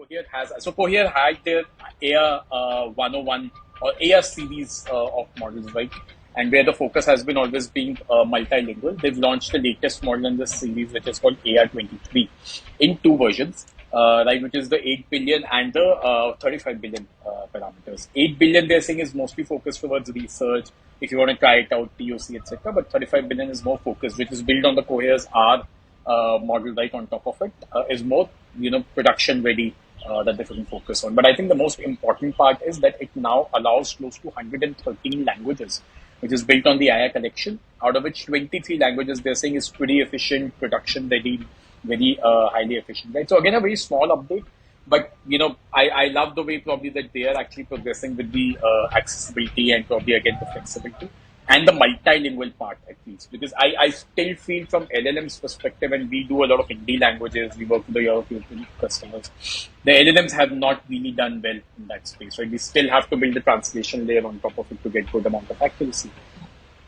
Cohere had their Aya 101 or Aya series of models, right? And where the focus has been always being multilingual. They've launched the latest model in this series, which is called Aya-23, in two versions, right? Which is the 8 billion and the 35 billion parameters. 8 billion, they're saying, is mostly focused towards research, if you want to try it out, POC, etc. But 35 billion is more focused, which is built on the Cohere's R model right on top of it, is more, production ready, that they can focus on. But I think the most important part is that it now allows close to 113 languages, which is built on the Aya collection, out of which 23 languages they're saying is pretty efficient, production ready, very highly efficient, right? So again, a very small update, but I love the way probably that they are actually progressing with the accessibility and probably again the flexibility and the multilingual part, at least, because I still feel from LLM's perspective, and we do a lot of Hindi languages, we work with the European customers, the LLMs have not really done well in that space, right? We still have to build the translation layer on top of it to get good amount of accuracy.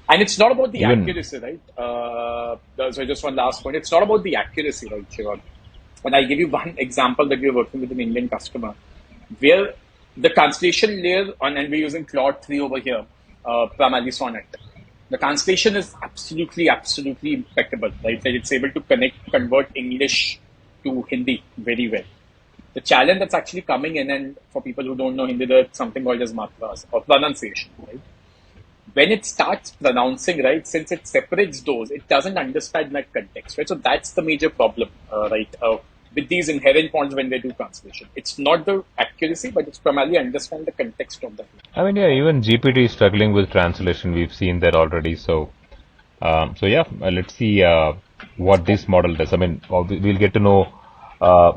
And it's not about the accuracy, right? So just one last point. It's not about the accuracy, right, Shivan? And I'll give you one example that we're working with an Indian customer, where the translation layer and we're using Claude 3 over here, primarily Sonnet. The translation is absolutely impeccable, right? That it's able to convert English to Hindi very well. The challenge that's actually coming in, and for people who don't know Hindi, there's something called as matras or pronunciation, right? When it starts pronouncing, right, since it separates those, it doesn't understand that context, right? So that's the major problem, right, with these inherent points when they do translation. It's not the accuracy, but it's primarily understand the context of the. I mean, yeah, even GPT is struggling with translation. We've seen that already. So let's see what this model does. I mean, we'll get to know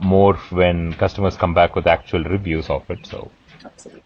more when customers come back with actual reviews of it. So. Absolutely.